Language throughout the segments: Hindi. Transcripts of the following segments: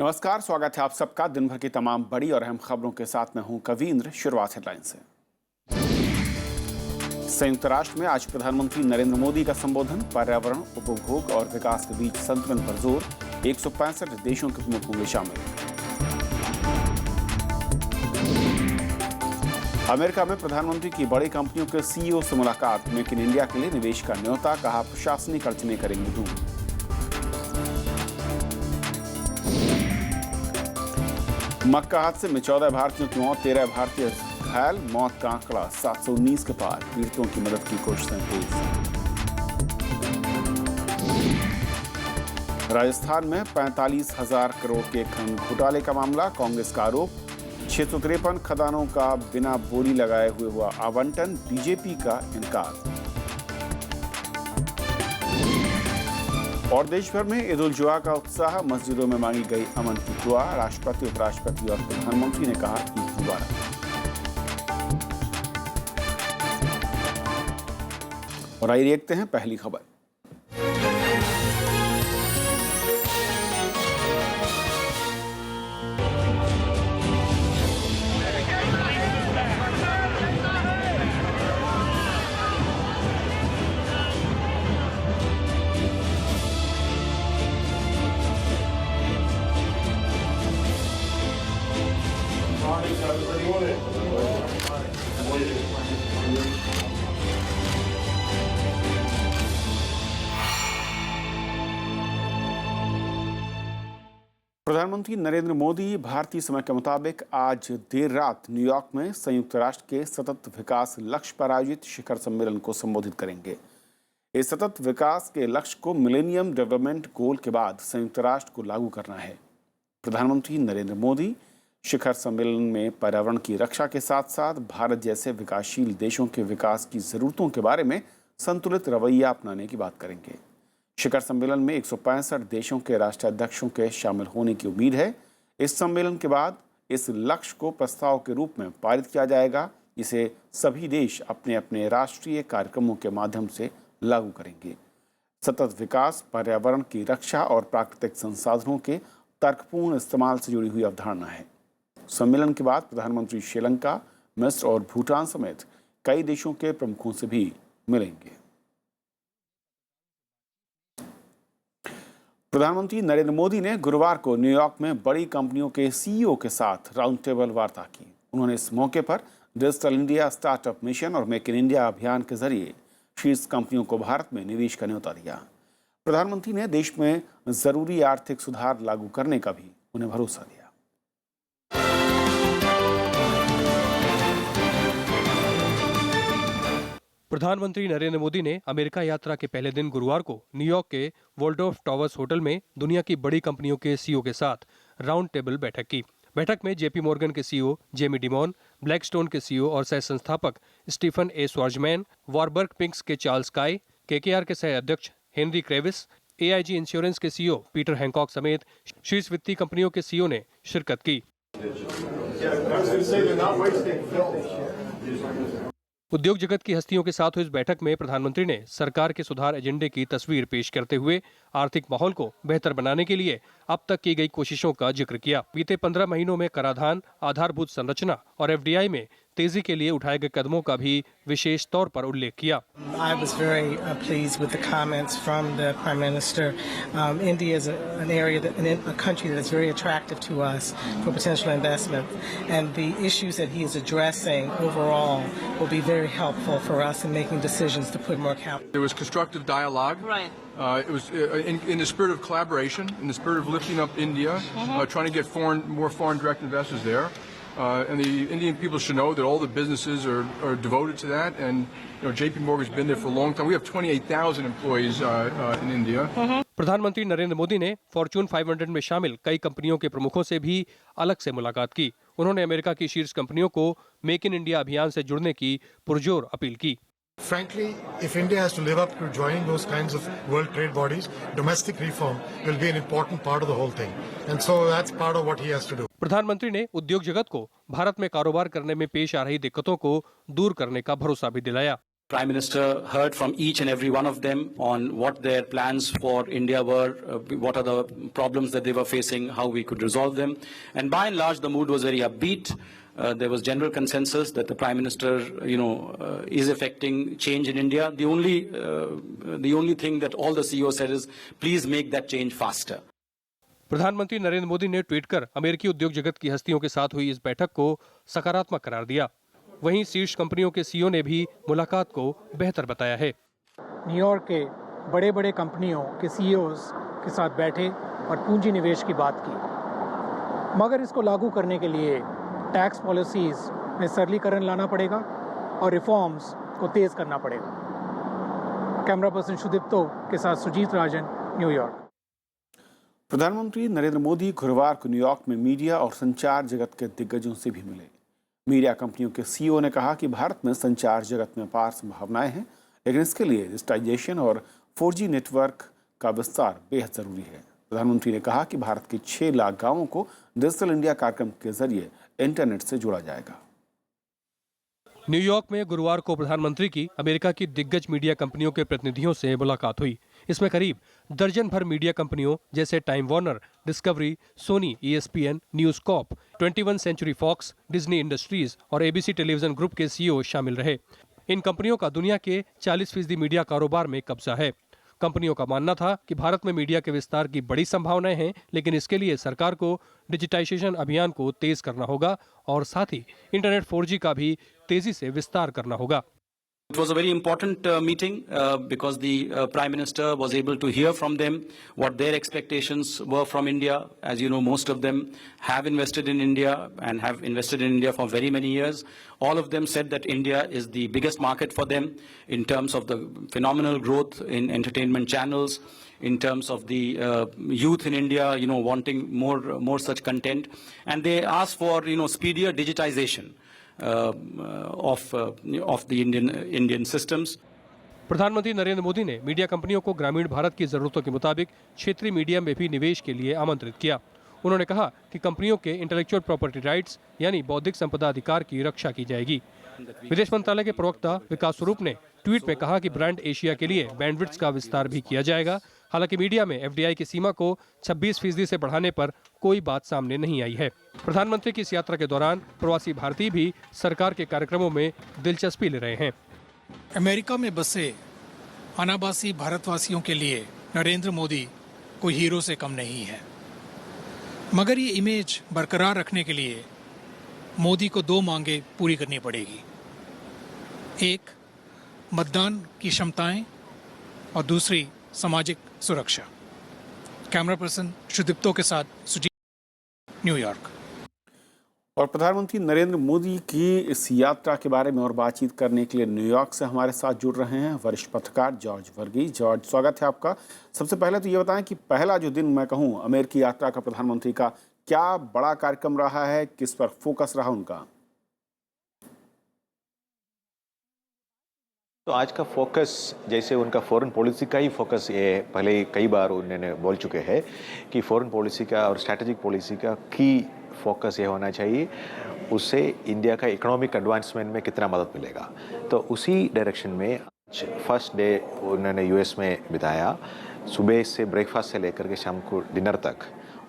नमस्कार, स्वागत है आप सबका दिन भर की तमाम बड़ी और अहम खबरों के साथ मैं हूं कवींद्र। शुरुआत हेडलाइन से। संयुक्त राष्ट्र में आज प्रधानमंत्री नरेंद्र मोदी का संबोधन, पर्यावरण, उपभोग और विकास के बीच संतुलन पर जोर। 165 देशों के प्रमुख होंगे शामिल। अमेरिका में प्रधानमंत्री की बड़ी कंपनियों के सीईओ से मुलाकात, मेक इन इंडिया के लिए निवेश का न्योता, कहा प्रशासनिक अड़चनें करेंगे दूर। मक्का हादसे में 14 भारतीयों की मौत, 13 भारतीय घायल, मौत का आंकड़ा 719 के पार। पीड़ितों की मदद की कोशिशें तेज। राजस्थान में 45,000 करोड़ के खनन घोटाले का मामला, कांग्रेस का आरोप। 653 खदानों का बिना बोली लगाए हुए हुआ आवंटन, बीजेपी का इनकार। और देश भर में ईद उल जुहा का उत्साह, मस्जिदों में मांगी गई अमन की दुआ। राष्ट्रपति, उपराष्ट्रपति और प्रधानमंत्री ने कहा ईद मुबारक। और आइए देखते हैं पहली खबर। प्रधानमंत्री नरेंद्र मोदी भारतीय समय के मुताबिक आज देर रात न्यूयॉर्क में संयुक्त राष्ट्र के सतत विकास लक्ष्य पर आयोजित शिखर सम्मेलन को संबोधित करेंगे। इस सतत विकास के लक्ष्य को मिलेनियम डेवलपमेंट गोल के बाद संयुक्त राष्ट्र को लागू करना है। प्रधानमंत्री नरेंद्र मोदी शिखर सम्मेलन में पर्यावरण की रक्षा के साथ साथ भारत जैसे विकासशील देशों के विकास की जरूरतों के बारे में संतुलित रवैया अपनाने की बात करेंगे। शिखर सम्मेलन में 165 देशों के राष्ट्राध्यक्षों के शामिल होने की उम्मीद है। इस सम्मेलन के बाद इस लक्ष्य को प्रस्ताव के रूप में पारित किया जाएगा, जिसे सभी देश अपने अपने राष्ट्रीय कार्यक्रमों के माध्यम से लागू करेंगे। सतत विकास पर्यावरण की रक्षा और प्राकृतिक संसाधनों के तर्कपूर्ण इस्तेमाल से जुड़ी हुई अवधारणा है। सम्मेलन के बाद प्रधानमंत्री श्रीलंका, मिस्र और भूटान समेत कई देशों के प्रमुखों से भी मिलेंगे। प्रधानमंत्री नरेंद्र मोदी ने गुरुवार को न्यूयॉर्क में बड़ी कंपनियों के सीईओ के साथ राउंड टेबल वार्ता की। उन्होंने इस मौके पर डिजिटल इंडिया स्टार्टअप मिशन और मेक इन इंडिया अभियान के जरिए शीर्ष कंपनियों को भारत में निवेश का न्योता दिया। प्रधानमंत्री ने देश में जरूरी आर्थिक सुधार लागू करने का भी उन्हें भरोसा दिया। प्रधानमंत्री नरेंद्र मोदी ने अमेरिका यात्रा के पहले दिन गुरुवार को न्यूयॉर्क के वॉल्डोर्फ टावर्स होटल में दुनिया की बड़ी कंपनियों के सीईओ के साथ राउंड टेबल बैठक की। बैठक में जेपी मॉर्गन के सीईओ जेमी डिमॉन, ब्लैकस्टोन के सीईओ और सह संस्थापक Stephen A Schwarzman, Warburg Pincus के चार्ल्स काई, केकेआर के सह अध्यक्ष हेनरी क्रेविस, एआईजी इंश्योरेंस के सीईओ पीटर हैंकॉक समेत शीर्ष वित्तीय कंपनियों के सीईओ ने शिरकत की। उद्योग जगत की हस्तियों के साथ हुई इस बैठक में प्रधानमंत्री ने सरकार के सुधार एजेंडे की तस्वीर पेश करते हुए आर्थिक माहौल को बेहतर बनाने के लिए अब तक की गई कोशिशों का जिक्र किया। बीते 15 महीनों में कराधान, आधारभूत संरचना और एफडीआई में तेजी के लिए उठाए गए कदमों का भी विशेष तौर पर उल्लेख किया। I was very pleased with the comments from the Prime Minister. India is an area, a country that is very attractive to us for potential investment, and the issues that he is addressing overall will be very helpful for us in making decisions to put more capital. There was constructive dialogue. Right. It was in the spirit of collaboration, in the spirit of lifting up India, trying to get more foreign direct investors there. And the Indian people should know that all the businesses are devoted to that. And JP Morgan's been there for a long time. We have 28,000 employees in India. प्रधानमंत्री नरेंद्र मोदी ने फॉर्च्यून 500 में शामिल कई कंपनियों के प्रमुखों से भी अलग से मुलाकात की। उन्होंने अमेरिका की शीर्ष कंपनियों को मेक इन इंडिया अभियान से जुड़ने की पुरजोर अपील की। Frankly, if India has to live up to joining those kinds of world trade bodies, domestic reform will be an important part of the whole thing. And so that's part of what he has to do. प्रधानमंत्री ने उद्योग जगत को भारत में कारोबार करने में पेश आ रही दिक्कतों को दूर करने का भरोसा भी दिलाया। Prime Minister heard from each and every one of them on what their plans for India were, what are the problems that they were facing, how we could resolve them. And by and large, the mood was very upbeat. There was general consensus that the Prime Minister, is effecting change in India. The only thing that all the CEOs said is, please make that change faster. प्रधानमंत्री नरेंद्र मोदी ने ट्वीट कर अमेरिकी उद्योग जगत की हस्तियों के साथ हुई इस बैठक को सकारात्मक करार दिया। वहीं शीर्ष कंपनियों के सीईओ ने भी मुलाकात को बेहतर बताया है। न्यूयॉर्क के बड़े बड़े कंपनियों के सीईओज के साथ बैठे और पूंजी निवेश की बात की, मगर इसको लागू करने के लिए टैक्स पॉलिसीज में सरलीकरण लाना पड़ेगा और रिफॉर्म्स को तेज करना पड़ेगा। कैमरा पर्सन सुदीप्तो के साथ सुजीत राजन, न्यूयॉर्क। प्रधानमंत्री नरेंद्र मोदी गुरुवार को न्यूयॉर्क में मीडिया और संचार जगत के दिग्गजों से भी मिले। मीडिया कंपनियों के सीईओ ने कहा कि भारत में संचार जगत में अपार संभावनाएं हैं, लेकिन इसके लिए डिजिटाइजेशन और 4G नेटवर्क का विस्तार बेहद जरूरी है। प्रधानमंत्री ने कहा कि भारत के 6 लाख गांवों को डिजिटल इंडिया कार्यक्रम के जरिए इंटरनेट से जोड़ा जाएगा। न्यूयॉर्क में गुरुवार को प्रधानमंत्री की अमेरिका की दिग्गज मीडिया कंपनियों के प्रतिनिधियों से मुलाकात हुई। इसमें करीब दर्जन भर मीडिया कंपनियों जैसे Time Warner, Discovery, Sony, ESPN, News Corp, 21 Century Fox, Disney Industries और ABC टेलीविजन ग्रुप के सीईओ शामिल रहे। इन कंपनियों का दुनिया के 40% मीडिया कारोबार में कब्जा है। कंपनियों का मानना था कि भारत में मीडिया के विस्तार की बड़ी संभावनाएं हैं, लेकिन इसके लिए सरकार को डिजिटाइजेशन अभियान को तेज करना होगा और साथ ही इंटरनेट 4G का भी तेजी से विस्तार करना होगा। It was a very important meeting because the Prime Minister was able to hear from them what their expectations were from India. As you know, most of them have invested in India and have invested in India for very many years. All of them said that India is the biggest market for them in terms of the phenomenal growth in entertainment channels, in terms of the youth in India, wanting more such content. And they asked for, speedier digitization of the Indian systems. प्रधानमंत्री नरेंद्र मोदी ने मीडिया कंपनियों को ग्रामीण भारत की जरूरतों के मुताबिक क्षेत्रीय मीडिया में भी निवेश के लिए आमंत्रित किया। उन्होंने कहा कि कंपनियों के इंटेलेक्चुअल प्रॉपर्टी राइट्स यानी बौद्धिक संपदा अधिकार की रक्षा की जाएगी। विदेश मंत्रालय के प्रवक्ता विकास स्वरूप ने ट्वीट में कहा कि ब्रांड एशिया के लिए बैंडविड्थ का विस्तार भी किया जाएगा। हालांकि मीडिया में FDI की सीमा को 26% से बढ़ाने पर कोई बात सामने नहीं आई है। प्रधानमंत्री की इस यात्रा के दौरान प्रवासी भारतीय भी सरकार के कार्यक्रमों में दिलचस्पी ले रहे हैं। अमेरिका में बसे अनावासी भारतवासियों के लिए नरेंद्र मोदी कोई हीरो से कम नहीं है, मगर ये इमेज बरकरार रखने के लिए मोदी को 2 मांगे पूरी करनी पड़ेगी। एक, मतदान की क्षमताएं और दूसरी सामाजिक सुरक्षा। कैमरा पर्सन सुदीप्तो के साथ सुजीत, न्यूयॉर्क। और प्रधानमंत्री नरेंद्र मोदी की इस यात्रा के बारे में और बातचीत करने के लिए न्यूयॉर्क से हमारे साथ जुड़ रहे हैं वरिष्ठ पत्रकार जॉर्ज वर्गीस। जॉर्ज, स्वागत है आपका। सबसे पहले तो ये बताएं कि पहला जो दिन मैं कहूँ अमेरिकी यात्रा का प्रधानमंत्री का, क्या बड़ा कार्यक्रम रहा है, किस पर फोकस रहा उनका? तो आज का फोकस, जैसे उनका फॉरेन पॉलिसी का ही फोकस ये है, पहले कई बार उन्होंने बोल चुके हैं कि फॉरेन पॉलिसी का और स्ट्रैटेजिक पॉलिसी का की फोकस ये होना चाहिए, उससे इंडिया का इकोनॉमिक एडवांसमेंट में कितना मदद मिलेगा। तो उसी डायरेक्शन में फर्स्ट डे उन्होंने US में बिताया। सुबह से ब्रेकफास्ट से लेकर के शाम को डिनर तक।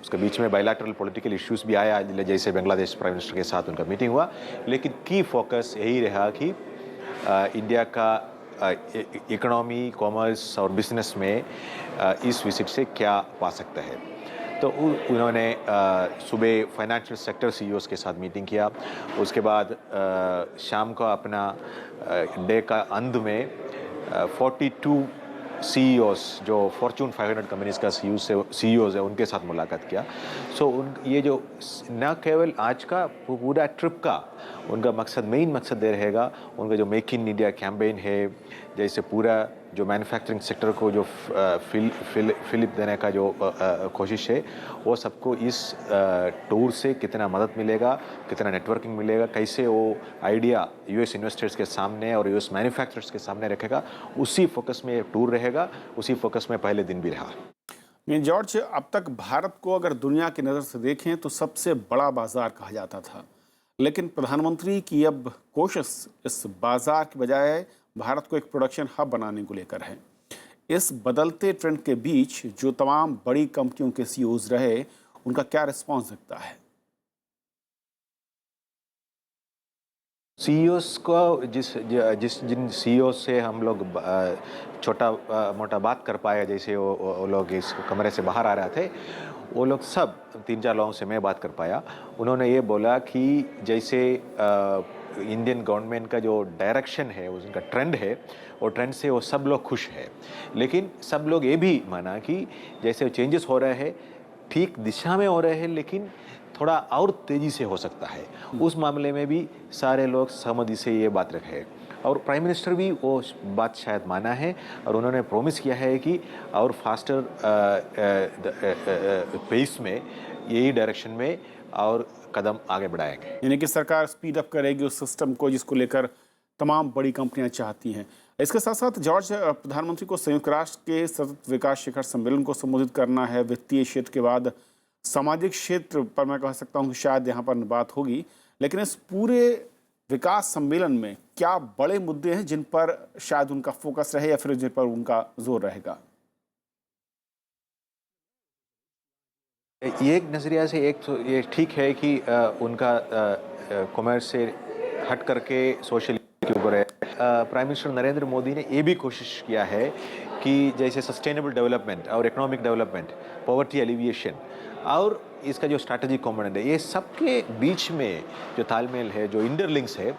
उसके बीच में बायलैटरल पॉलिटिकल इश्यूज भी आया, जैसे बांग्लादेश प्राइम मिनिस्टर के साथ उनका मीटिंग हुआ, लेकिन की फोकस यही रहा कि इंडिया का इकोनॉमी, कॉमर्स और बिजनेस में इस विजिट से क्या पा सकता है। तो उन्होंने सुबह फाइनेंशियल सेक्टर CEOs के साथ मीटिंग किया। उसके बाद शाम को अपना डे का अंत में 42 CEOs जो फॉर्च्यून 500 कंपनीज का CEOs है उनके साथ मुलाकात किया। ये जो न केवल आज का पूरा ट्रिप का उनका मकसद, मेन मकसद ये रहेगा, उनका जो मेक इन इंडिया कैंपेन है, जैसे पूरा जो मैन्युफैक्चरिंग सेक्टर को जो फिलिप देने का जो कोशिश है, वो सबको इस टूर से कितना मदद मिलेगा, कितना नेटवर्किंग मिलेगा, कैसे वो आइडिया US इन्वेस्टर्स के सामने और US मैन्युफैक्चरर्स के सामने रखेगा, उसी फोकस में टूर रहेगा। उसी फोकस में पहले दिन भी रहा। जॉर्ज, अब तक भारत को अगर दुनिया की नज़र से देखें तो सबसे बड़ा बाजार कहा जाता था, लेकिन प्रधानमंत्री की अब कोशिश इस बाजार के बजाय भारत को एक प्रोडक्शन हब बनाने को लेकर है। इस बदलते ट्रेंड के बीच जो तमाम बड़ी कंपनियों के सीईओज रहे, उनका क्या रिस्पॉन्स दिखता है? सीईओस को जिन सीईओ से हम लोग छोटा मोटा बात कर पाए, जैसे वो लोग इस कमरे से बाहर आ रहे थे, वो लोग सब 3-4 लोगों से मैं बात कर पाया। उन्होंने ये बोला कि जैसे इंडियन गवर्नमेंट का जो डायरेक्शन है, उनका ट्रेंड है, वो ट्रेंड से वो सब लोग खुश है। लेकिन सब लोग ये भी माना कि जैसे चेंजेस हो रहे हैं, ठीक दिशा में हो रहे हैं, लेकिन थोड़ा और तेज़ी से हो सकता है। उस मामले में भी सारे लोग सहमति से ये बात रखे और प्राइम मिनिस्टर भी वो बात शायद माना है और उन्होंने प्रॉमिस किया है कि और फास्टर पेस में यही डायरेक्शन में और कदम आगे बढ़ाएंगे। यानी कि सरकार स्पीड अप करेगी उस सिस्टम को जिसको लेकर तमाम बड़ी कंपनियां चाहती हैं। इसके साथ साथ जॉर्ज, प्रधानमंत्री को संयुक्त राष्ट्र के सतत विकास शिखर सम्मेलन को संबोधित करना है। वित्तीय क्षेत्र के बाद सामाजिक क्षेत्र पर मैं कह सकता हूं कि शायद यहाँ पर बात होगी, लेकिन इस पूरे विकास सम्मेलन में क्या बड़े मुद्दे हैं जिन पर शायद उनका फोकस रहे या फिर जिन पर उनका जोर रहेगा? एक नज़रिया से एक तो ये ठीक है कि उनका कॉमर्स से हट करके सोशल के ऊपर है। प्राइम मिनिस्टर नरेंद्र मोदी ने ये भी कोशिश किया है कि जैसे सस्टेनेबल डेवलपमेंट और इकोनॉमिक डेवलपमेंट, पॉवर्टी एलिविएशन और इसका जो स्ट्रैटेजिक कॉम्पोनेंट है, ये सबके बीच में जो तालमेल है, जो इंटरलिंक्स है,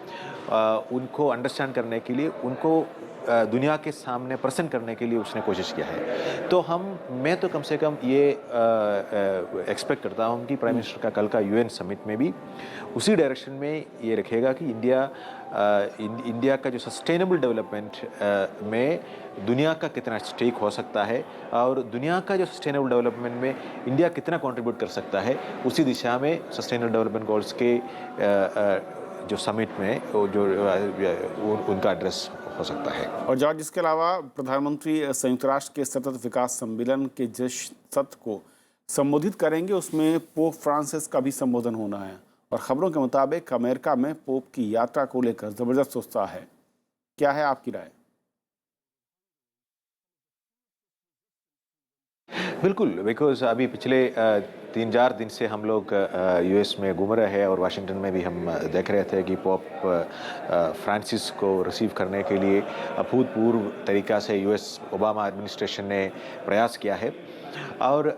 उनको अंडरस्टैंड करने के लिए, उनको दुनिया के सामने प्रेजेंट करने के लिए उसने कोशिश किया है। तो मैं तो कम से कम ये एक्सपेक्ट करता हूँ कि प्राइम मिनिस्टर का कल का यूएन समिट में भी उसी डायरेक्शन में ये रखेगा कि इंडिया का जो सस्टेनेबल डेवलपमेंट में दुनिया का कितना स्टेक हो सकता है और दुनिया का जो सस्टेनेबल डेवलपमेंट में इंडिया कितना कंट्रीब्यूट कर सकता है, उसी दिशा में सस्टेनेबल डेवलपमेंट गोल्स के जो समिट में जो उनका एड्रेस हो सकता है। और जॉर्ज, इसके अलावा प्रधानमंत्री संयुक्त राष्ट्र के सतत विकास सम्मेलन के जिस सत्र को संबोधित करेंगे उसमें पोप फ्रांसिस का भी संबोधन होना है और खबरों के मुताबिक अमेरिका में पोप की यात्रा को लेकर जबरदस्त उत्साह है। क्या है आपकी राय? बिल्कुल, बिकॉज अभी पिछले 3-4 दिन से हम लोग यूएस में घूम रहे हैं और वाशिंगटन में भी हम देख रहे थे कि पोप फ्रांसिस को रिसीव करने के लिए अभूतपूर्व तरीक़ा से यूएस ओबामा एडमिनिस्ट्रेशन ने प्रयास किया है। और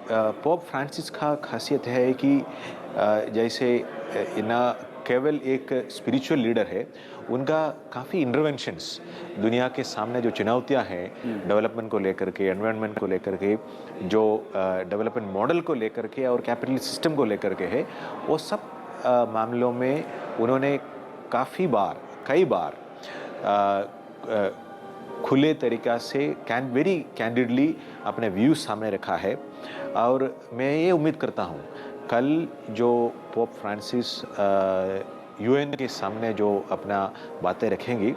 पोप फ्रांसिस का खासियत है कि जैसे न केवल एक स्पिरिचुअल लीडर है, उनका काफ़ी इंटरवेंशंस दुनिया के सामने जो चुनौतियां हैं डेवलपमेंट को लेकर के, एनवायरनमेंट को लेकर के, जो डेवलपमेंट मॉडल को लेकर के और कैपिटल सिस्टम को लेकर के है, वो सब मामलों में उन्होंने कई बार खुले तरीक़ा से वेरी कैंडिडली अपने व्यूज़ सामने रखा है। और मैं ये उम्मीद करता हूँ कल जो पोप फ्रांसिस यूएन के सामने जो अपना बातें रखेंगी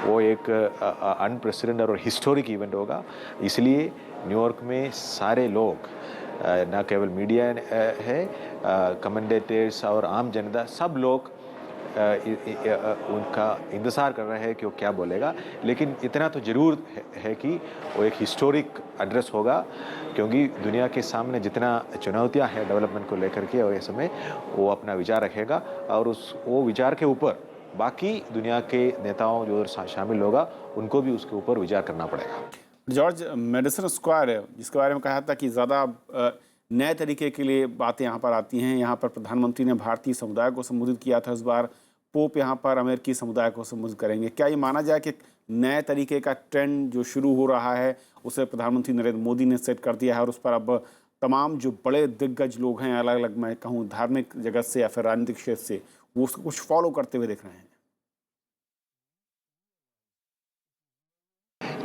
वो एक अनप्रेसिडेंटेड और हिस्टोरिक इवेंट होगा। इसलिए न्यूयॉर्क में सारे लोग, न केवल मीडिया है, कमेंटेटर्स और आम जनता, सब लोग उनका इंतज़ार कर रहे हैं कि वो क्या बोलेगा। लेकिन इतना तो ज़रूर है कि वो एक हिस्टोरिक एड्रेस होगा, क्योंकि दुनिया के सामने जितना चुनौतियां हैं डेवलपमेंट को लेकर के, और इस समय वो अपना विचार रखेगा और वो विचार के ऊपर बाकी दुनिया के नेताओं जो शामिल होगा उनको भी उसके ऊपर विचार करना पड़ेगा। जॉर्ज, मेडिसन स्क्वायर जिसके बारे में कहा था कि ज़्यादा नए तरीके के लिए बातें यहाँ पर आती हैं, यहाँ पर प्रधानमंत्री ने भारतीय समुदाय को संबोधित किया था, इस बार पोप यहाँ पर अमेरिकी समुदाय को संबोधित करेंगे। क्या ये माना जाए कि नए तरीके का ट्रेंड जो शुरू हो रहा है उसे प्रधानमंत्री नरेंद्र मोदी ने सेट कर दिया है और उस पर अब तमाम जो बड़े दिग्गज लोग हैं, अलग अलग मैं कहूँ धार्मिक जगत से या फिर राजनीतिक क्षेत्र से, वो उसको कुछ फॉलो करते हुए दिख रहे हैं?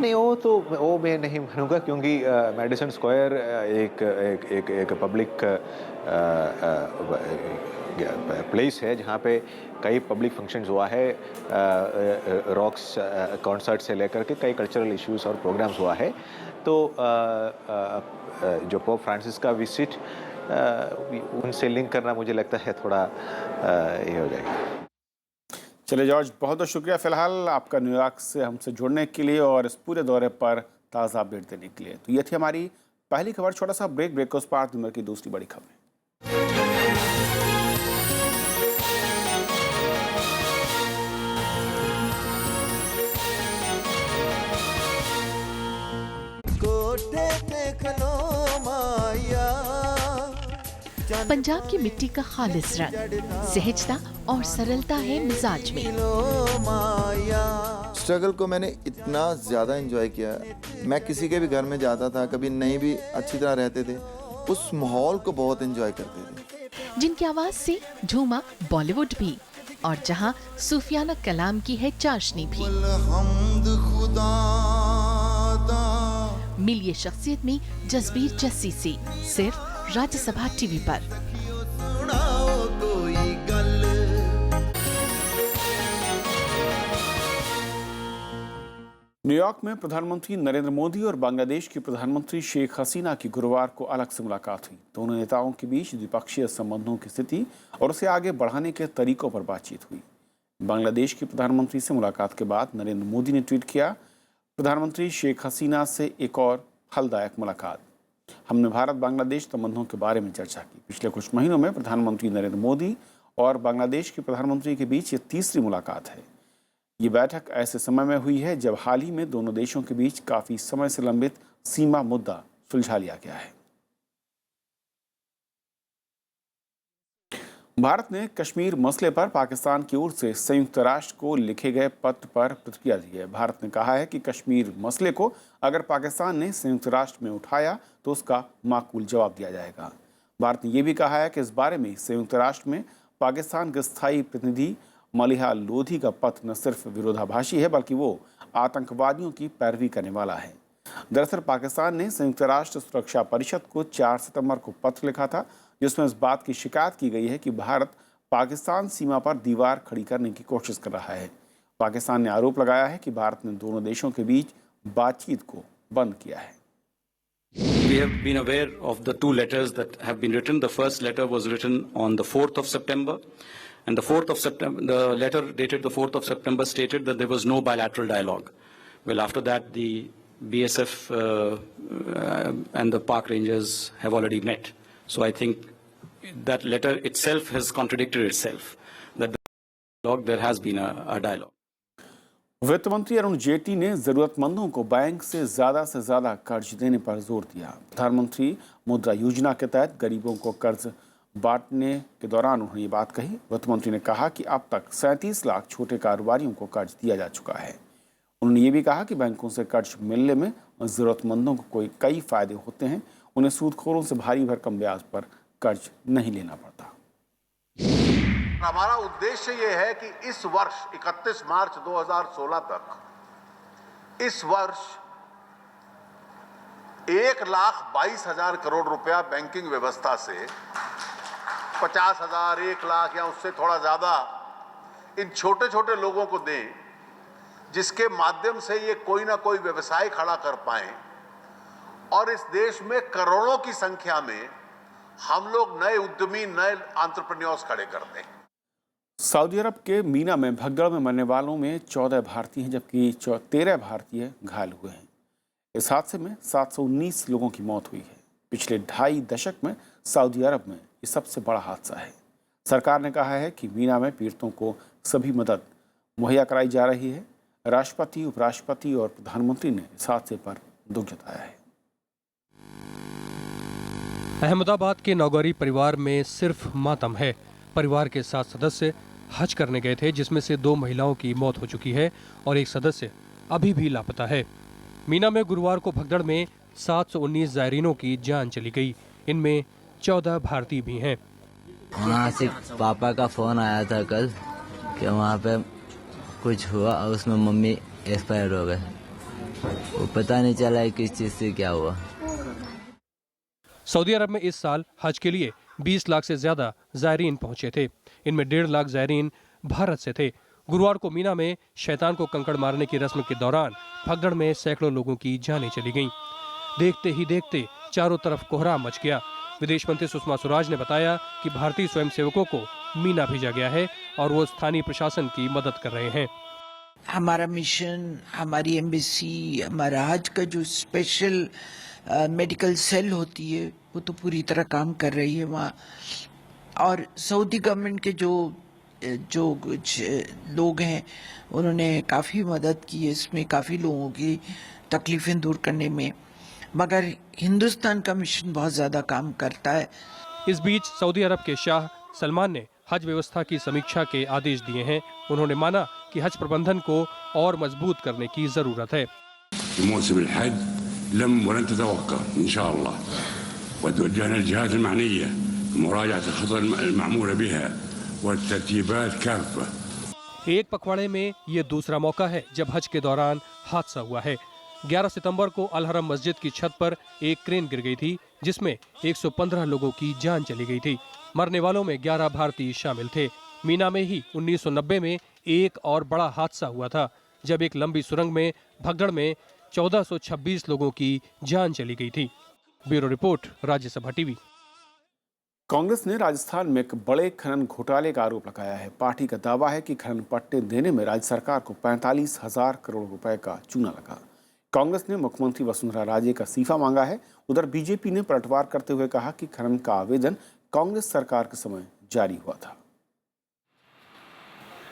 नहीं, वो मैं नहीं मानूंगा, क्योंकि मेडिसन स्क्वायर एक पब्लिक प्लेस है जहाँ पे कई पब्लिक फंक्शंस हुआ है, रॉक्स कॉन्सर्ट से लेकर के कई कल्चरल इश्यूज और प्रोग्राम्स हुआ है। तो जो पोप फ्रांसिस का विजिट उनसे लिंक करना मुझे लगता है थोड़ा ये हो जाएगा। चलिए जॉर्ज, बहुत बहुत शुक्रिया फिलहाल आपका न्यूयॉर्क से हमसे जुड़ने के लिए और इस पूरे दौरे पर ताज़ा अपडेट देने के लिए। तो ये थी हमारी पहली खबर। छोटा सा ब्रेक के उस पार दिन भर की दूसरी बड़ी खबरें। पंजाब की मिट्टी का खालिस रंग, सहजता और सरलता है मिजाज में। स्ट्रगल को मैंने इतना ज़्यादा एंजॉय किया। मैं किसी के भी घर में जाता था, कभी नहीं भी अच्छी तरह रहते थे, उस माहौल को बहुत एंजॉय करते थे। जिनकी आवाज से झूमा बॉलीवुड भी, और जहां सूफियाना कलाम की है चाशनी भी। मिलिए शख्सियत में जसबीर जस्सी से, सिर्फ राज्यसभा टीवी पर। न्यूयॉर्क में प्रधानमंत्री नरेंद्र मोदी और बांग्लादेश की प्रधानमंत्री शेख हसीना की गुरुवार को अलग से मुलाकात हुई। दोनों नेताओं के बीच द्विपक्षीय संबंधों की स्थिति और उसे आगे बढ़ाने के तरीकों पर बातचीत हुई। बांग्लादेश की प्रधानमंत्री से मुलाकात के बाद नरेंद्र मोदी ने ट्वीट किया, प्रधानमंत्री शेख हसीना से एक और फलदायक मुलाकात। हमने भारत बांग्लादेश संबंधों के बारे में चर्चा की। पिछले कुछ महीनों में प्रधानमंत्री नरेंद्र मोदी और बांग्लादेश के प्रधानमंत्री के बीच ये तीसरी मुलाकात है। ये बैठक ऐसे समय में हुई है जब हाल ही में दोनों देशों के बीच काफी समय से लंबित सीमा मुद्दा सुलझा लिया गया है। भारत ने कश्मीर मसले पर पाकिस्तान की ओर से संयुक्त राष्ट्र को लिखे गए पत्र पर प्रतिक्रिया दी है। भारत ने कहा है कि कश्मीर मसले को अगर पाकिस्तान ने संयुक्त राष्ट्र में उठाया तो उसका माकूल जवाब दिया जाएगा। भारत ने यह भी कहा है कि इस बारे में संयुक्त राष्ट्र में पाकिस्तान के स्थायी प्रतिनिधि मलिहा लोधी का पत्र न सिर्फ विरोधाभासी है बल्कि वो आतंकवादियों की पैरवी करने वाला है। दरअसल पाकिस्तान ने संयुक्त राष्ट्र सुरक्षा परिषद को 4 सितंबर को पत्र लिखा था जिसमें इस बात की शिकायत की गई है कि भारत पाकिस्तान सीमा पर दीवार खड़ी करने की कोशिश कर रहा है। पाकिस्तान ने आरोप लगाया है कि भारत ने दोनों देशों के बीच बातचीत को बंद किया है। We have been aware of the two letters that have been written. The first letter was written on the 4th of September. And the 4th of September, the letter dated the 4th of September stated that there was no bilateral dialogue. Well, after that, the BSF and the Park Rangers have already met. So I think that letter itself has contradicted itself. That there has been a dialogue. वित्त मंत्री अरुण जेटली ने जरूरतमंदों को बैंक से ज्यादा कर्ज देने पर जोर दिया। प्रधानमंत्री मुद्रा योजना के तहत गरीबों को कर्ज बांटने के दौरान उन्होंने ये बात कही। वित्त मंत्री ने कहा कि अब तक 37 लाख छोटे कारोबारियों को कर्ज दिया जा चुका है। उन्होंने ये भी कहा कि बैंकों से कर्ज मिलने में जरूरतमंदों को कई फायदे होते हैं। उन्हें सूदखोरों से भारी भरकम ब्याज पर कर्ज नहीं लेना पड़ता। हमारा उद्देश्य ये है कि इस वर्ष 31 मार्च 2016 तक, इस वर्ष 1,22,000 करोड़ रुपया बैंकिंग व्यवस्था से 50,000, 1 लाख या उससे थोड़ा ज्यादा इन छोटे छोटे लोगों को दें, जिसके माध्यम से ये कोई ना कोई व्यवसाय खड़ा कर पाए और इस देश में करोड़ों की संख्या में हम लोग नए उद्यमी, नए एंटरप्रेन्योर्स खड़े करते हैं। सऊदी अरब के मीना में भगदड़ में मरने वालों में 14 भारतीय हैं जबकि 13 भारतीय घायल हुए हैं। इस हादसे में 719 लोगों की मौत हुई है। पिछले 2.5 दशक में सऊदी अरब में ये सबसे बड़ा हादसा है। सरकार ने कहा है कि मीना में पीड़ितों को सभी मदद मुहैया कराई जा रही है। राष्ट्रपति, उपराष्ट्रपति और प्रधानमंत्री ने इस हादसे पर दुख जताया है। अहमदाबाद के नौगरी परिवार में सिर्फ मातम है। परिवार के 7 सदस्य हज करने गए थे जिसमें से 2 महिलाओं की मौत हो चुकी है और एक सदस्य अभी भी लापता है। मीना में गुरुवार को भगदड़ में 719 जायरीनों की जान चली गई। इनमें 14 भारतीय भी हैं। वहाँ से पापा का फोन आया था कल कि वहाँ पे कुछ हुआ और उसमें मम्मी एक्सपायर हो गए। वो पता नहीं चला है किस चीज़ से क्या हुआ। सऊदी अरब में इस साल हज के लिए 20 लाख से ज्यादा जायरीन पहुंचे थे। इनमें 1.5 लाख जायरीन भारत से थे। गुरुवार को मीना में शैतान को कंकड़ मारने की रस्म के दौरान भगदड़ में सैकड़ों लोगों की जानें चली गईं। देखते ही देखते चारों तरफ कोहराम मच गया। विदेश मंत्री सुषमा स्वराज ने बताया कि भारतीय स्वयंसेवकों को मीना भेजा गया है और वो स्थानीय प्रशासन की मदद कर रहे हैं। हमारा मिशन, हमारी एम्बेसी, हमारा हज का जो स्पेशल मेडिकल सेल होती है वो तो पूरी तरह काम कर रही है वहाँ। और सऊदी गवर्नमेंट के जो कुछ लोग हैं उन्होंने काफ़ी मदद की है इसमें, काफ़ी लोगों की तकलीफ़ें दूर करने में, मगर हिंदुस्तान का मिशन बहुत ज़्यादा काम करता है। इस बीच सऊदी अरब के शाह सलमान ने हज व्यवस्था की समीक्षा के आदेश दिए हैं। उन्होंने माना कि हज प्रबंधन को और मजबूत करने की जरूरत है। एक पखवाड़े में ये दूसरा मौका है जब हज के दौरान हादसा हुआ है। 11 सितंबर को अल हरम मस्जिद की छत पर एक क्रेन गिर गई थी जिसमें 115 लोगों की जान चली गई थी। मरने वालों में 11 भारतीय शामिल थे। मीना में ही 1990 में एक और बड़ा हादसा हुआ था जब एक लंबी सुरंग में भगदड़ में 1426 लोगों की जान चली गई थी। Bureau report, Rajya Sabha TV. Congress ने राजस्थान में एक बड़े खनन घोटाले का आरोप लगाया है। पार्टी का दावा है कि खनन पट्टे देने में राज्य सरकार को 45,000 करोड़ रुपए का चूना लगा। कांग्रेस ने मुख्यमंत्री वसुंधरा राजे का इस्तीफा मांगा है। उधर बीजेपी ने पलटवार करते हुए कहा कि खनन का आवेदन कांग्रेस सरकार के समय जारी हुआ था।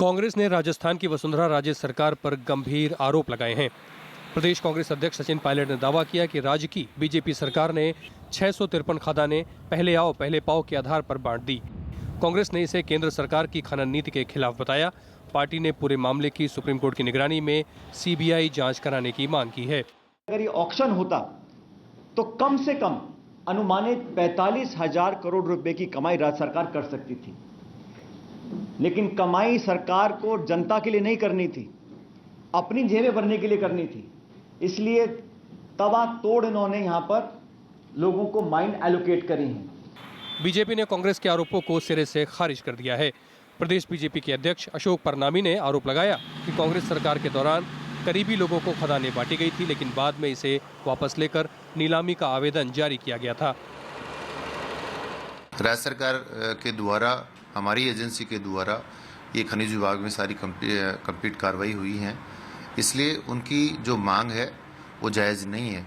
कांग्रेस ने राजस्थान की वसुंधरा राजे सरकार पर गंभीर आरोप लगाए हैं। प्रदेश कांग्रेस अध्यक्ष सचिन पायलट ने दावा किया कि राज्य की बीजेपी सरकार ने 653 खदानें पहले आओ पहले पाओ के आधार पर बांट दी। कांग्रेस ने इसे केंद्र सरकार की खनन नीति के खिलाफ बताया। पार्टी ने पूरे मामले की सुप्रीम कोर्ट की निगरानी में सीबीआई जांच कराने की मांग की है। अगर ये ऑक्शन होता तो कम से कम अनुमानित 45,000 करोड़ रुपए की कमाई राज्य सरकार कर सकती थी, लेकिन कमाई सरकार को जनता के लिए नहीं करनी थी, अपनी जेबें भरने के लिए करनी थी। इसलिए तवा तोड़ इन्होंने यहां पर लोगों को माइंड एलोकेट करी है। बीजेपी ने कांग्रेस के आरोपों को सिरे से खारिज कर दिया है। प्रदेश बीजेपी के अध्यक्ष अशोक परनामी ने आरोप लगाया कि कांग्रेस सरकार के दौरान करीबी लोगों को खदानें बांटी गई थी, लेकिन बाद में इसे वापस लेकर नीलामी का आवेदन जारी किया गया था। राज्य सरकार के द्वारा, हमारी एजेंसी के द्वारा ये खनिज विभाग में सारी कंप्लीट कार्रवाई हुई है, इसलिए उनकी जो मांग है वो जायज़ नहीं है।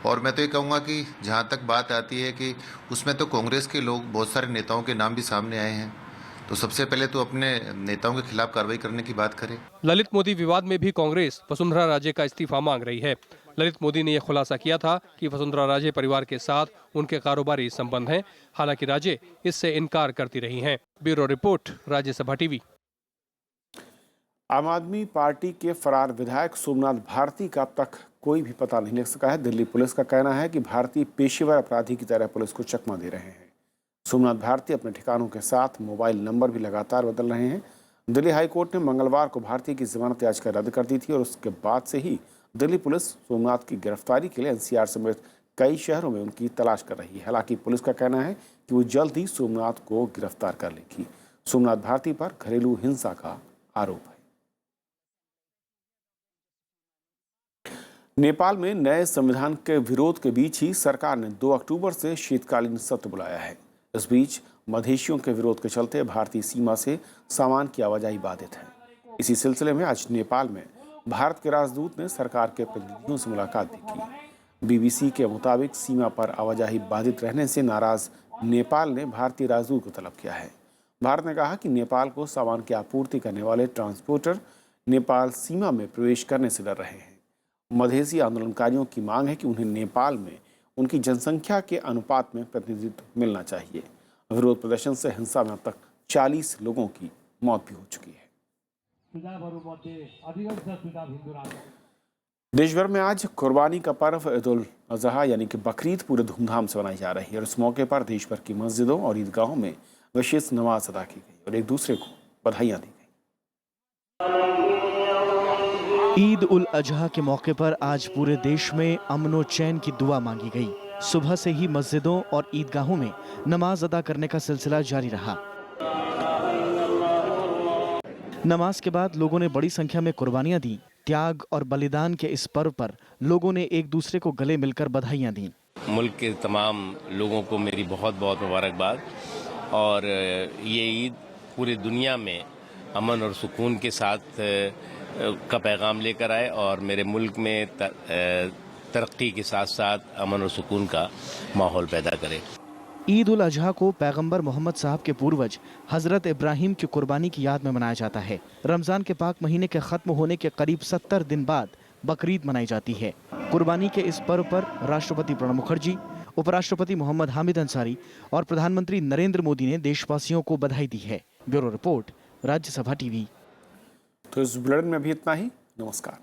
और मैं तो ये कहूँगा कि जहाँ तक बात आती है कि उसमें तो कांग्रेस के लोग, बहुत सारे नेताओं के नाम भी सामने आए हैं, तो सबसे पहले तो अपने नेताओं के खिलाफ कार्रवाई करने की बात करें। ललित मोदी विवाद में भी कांग्रेस वसुंधरा राजे का इस्तीफा मांग रही है। ललित मोदी ने यह खुलासा किया था कि वसुंधरा राजे परिवार के साथ उनके कारोबारी संबंध हैं, हालांकि राजे इससे इनकार करती रही हैं। Bureau report, Rajya Sabha TV. आम आदमी पार्टी के फरार विधायक सोमनाथ भारती का अब तक कोई भी पता नहीं लग सका है। दिल्ली पुलिस का कहना है कि भारती पेशेवर अपराधी की तरह पुलिस को चकमा दे रहे हैं। सोमनाथ भारती अपने ठिकानों के साथ मोबाइल नंबर भी लगातार बदल रहे हैं। दिल्ली हाई कोर्ट ने मंगलवार को भारती की जमानत याचिका रद्द कर दी थी और उसके बाद से ही दिल्ली पुलिस सोमनाथ की गिरफ्तारी के लिए एनसीआर समेत कई शहरों में उनकी तलाश कर रही है। हालांकि पुलिस का कहना है कि वो जल्द ही सोमनाथ को गिरफ्तार कर लेगी। सोमनाथ भारती पर घरेलू हिंसा का आरोप है। नेपाल में नए संविधान के विरोध के बीच ही सरकार ने 2 अक्टूबर से शीतकालीन सत्र बुलाया है। इस बीच मधेशियों के विरोध के चलते भारतीय सीमा से सामान की आवाजाही बाधित है। इसी सिलसिले में आज नेपाल में भारत के राजदूत ने सरकार के प्रतिनिधियों से मुलाकात भी की। बीबीसी के मुताबिक सीमा पर आवाजाही बाधित रहने से नाराज नेपाल ने भारतीय राजदूत को तलब किया है। भारत ने कहा कि नेपाल को सामान की आपूर्ति करने वाले ट्रांसपोर्टर नेपाल सीमा में प्रवेश करने से डर रहे हैं। मधेसी आंदोलनकारियों की मांग है कि उन्हें नेपाल में उनकी जनसंख्या के अनुपात में प्रतिनिधित्व मिलना चाहिए। विरोध प्रदर्शन से हिंसा में अब तक 40 लोगों की मौत भी हो चुकी है। देश भर में आज कुर्बानी का पर्व ईद उल अजहा यानी कि बकरीद पूरे धूमधाम से मनाई जा रही है और इस मौके पर देश भर की मस्जिदों और ईदगाहों में विशेष नमाज अदा की गई और एक दूसरे को बधाइयाँ दी गई। ईद उल अजहा के मौके पर आज पूरे देश में अमन व चैन की दुआ मांगी गई। सुबह से ही मस्जिदों और ईदगाहों में नमाज अदा करने का सिलसिला जारी रहा। नमाज के बाद लोगों ने बड़ी संख्या में कुर्बानियां दी। त्याग और बलिदान के इस पर्व पर लोगों ने एक दूसरे को गले मिलकर बधाइयां दी। मुल्क के तमाम लोगों को मेरी बहुत बहुत मुबारकबाद। और ये ईद पूरी दुनिया में अमन और सुकून के साथ का पैगाम लेकर आए और मेरे मुल्क में तरक्की के साथ साथ अमन और सुकून का माहौल पैदा करे। ईद उल अजहा को पैगंबर मोहम्मद साहब के पूर्वज हजरत इब्राहिम की कुर्बानी की याद में मनाया जाता है। रमजान के पाक महीने के खत्म होने के करीब 70 दिन बाद बकरीद मनाई जाती है। कुर्बानी के इस पर्व पर राष्ट्रपति प्रणब मुखर्जी, उपराष्ट्रपति मोहम्मद हामिद अंसारी और प्रधानमंत्री नरेंद्र मोदी ने देशवासियों को बधाई दी है। Bureau report, Rajya Sabha TV. तो इस बुलेटिन में भी इतना ही। नमस्कार।